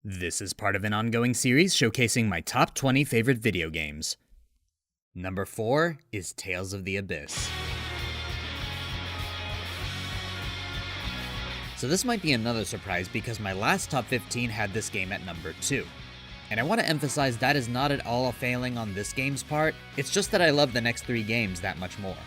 This is part of an ongoing series showcasing my top 20 favorite video games. Number 4 is Tales of the Abyss. So this might be another surprise because my last top 15 had this game at number 2. And I want to emphasize that is not at all a failing on this game's part, it's just that I love the next 3 games that much more.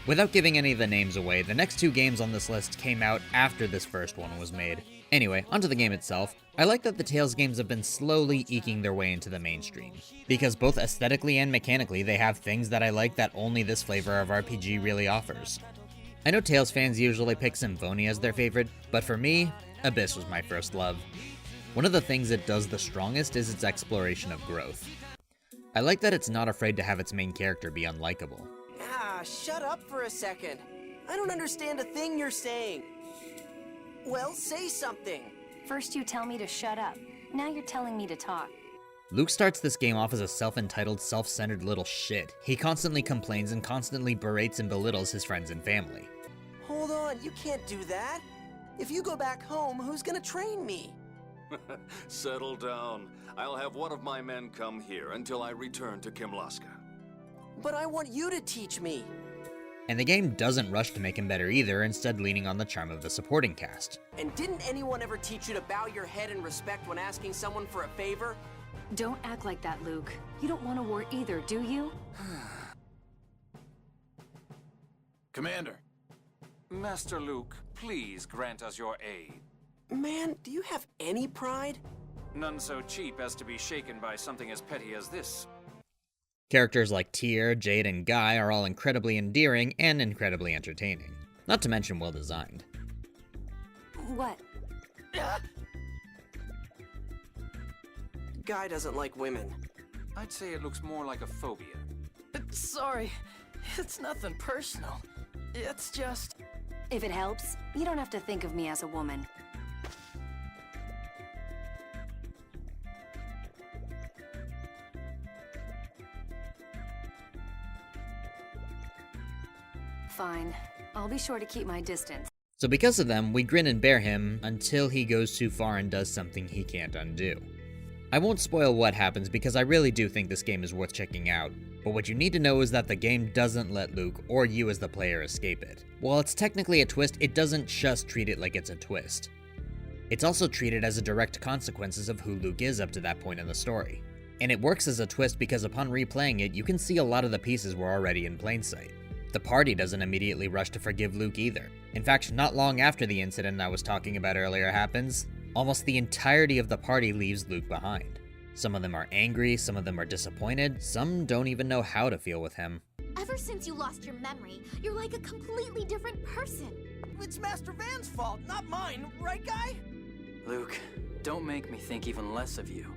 Without giving any of the names away, the next 2 games on this list came out after this first one was made. Anyway, onto the game itself. I like that the Tales games have been slowly eking their way into the mainstream, because both aesthetically and mechanically they have things that I like that only this flavor of RPG really offers. I know Tales fans usually pick Symphonia as their favorite, but for me, Abyss was my first love. One of the things it does the strongest is its exploration of growth. I like that it's not afraid to have its main character be unlikable. Shut up for a second. I don't understand a thing you're saying. Well, say something. First you tell me to shut up. Now you're telling me to talk. Luke starts this game off as a self-entitled, self-centered little shit. He constantly complains and constantly berates and belittles his friends and family. Hold on, you can't do that. If you go back home, who's gonna train me? Settle down. I'll have one of my men come here until I return to Kimlaska. But I want you to teach me. And the game doesn't rush to make him better either, instead leaning on the charm of the supporting cast. And didn't anyone ever teach you to bow your head in respect when asking someone for a favor? Don't act like that, Luke. You don't want a war either, do you? Commander. Master Luke, please grant us your aid. Man, do you have any pride? None so cheap as to be shaken by something as petty as this. Characters like Tyr, Jade, and Guy are all incredibly endearing and incredibly entertaining. Not to mention well designed. What? Guy doesn't like women. I'd say it looks more like a phobia. Sorry, it's nothing personal. It's just... If it helps, you don't have to think of me as a woman. Fine. I'll be sure to keep my distance. So because of them, we grin and bear him until he goes too far and does something he can't undo. I won't spoil what happens because I really do think this game is worth checking out, but what you need to know is that the game doesn't let Luke or you as the player escape it. While it's technically a twist, it doesn't just treat it like it's a twist. It's also treated as a direct consequences of who Luke is up to that point in the story. And it works as a twist because upon replaying it, you can see a lot of the pieces were already in plain sight. The party doesn't immediately rush to forgive Luke either. In fact, not long after the incident I was talking about earlier happens, almost the entirety of the party leaves Luke behind. Some of them are angry, some of them are disappointed, some don't even know how to feel with him. Ever since you lost your memory, you're like a completely different person. It's Master Van's fault, not mine, right, Guy? Luke, don't make me think even less of you.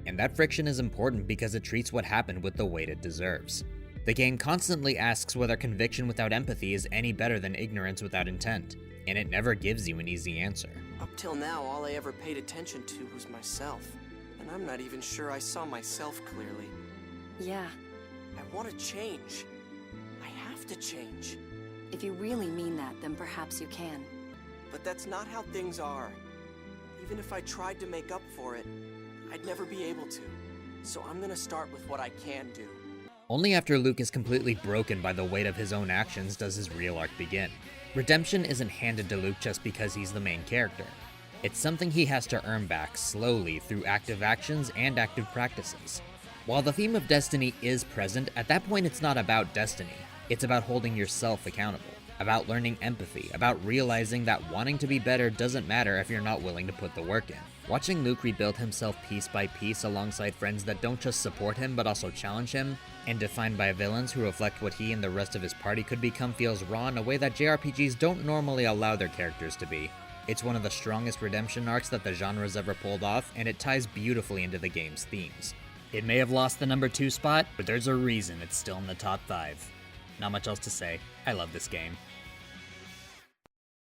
And that friction is important because it treats what happened with the weight it deserves. The game constantly asks whether conviction without empathy is any better than ignorance without intent, and it never gives you an easy answer. Up till now, all I ever paid attention to was myself. And I'm not even sure I saw myself clearly. Yeah, I want to change. I have to change. if you really mean that, then perhaps you can. But that's not how things are. Even if I tried to make up for it, I'd never be able to. So I'm gonna start with what I can do. Only after Luke is completely broken by the weight of his own actions does his real arc begin. Redemption isn't handed to Luke just because he's the main character. It's something he has to earn back slowly through active actions and active practices. While the theme of destiny is present, at that point it's not about destiny. It's about holding yourself accountable, about learning empathy, about realizing that wanting to be better doesn't matter if you're not willing to put the work in. Watching Luke rebuild himself piece by piece alongside friends that don't just support him but also challenge him, and defined by villains who reflect what he and the rest of his party could become, feels raw in a way that JRPGs don't normally allow their characters to be. It's one of the strongest redemption arcs that the genre's ever pulled off, and it ties beautifully into the game's themes. It may have lost the number 2 spot, but there's a reason it's still in the top 5. Not much else to say. I love this game.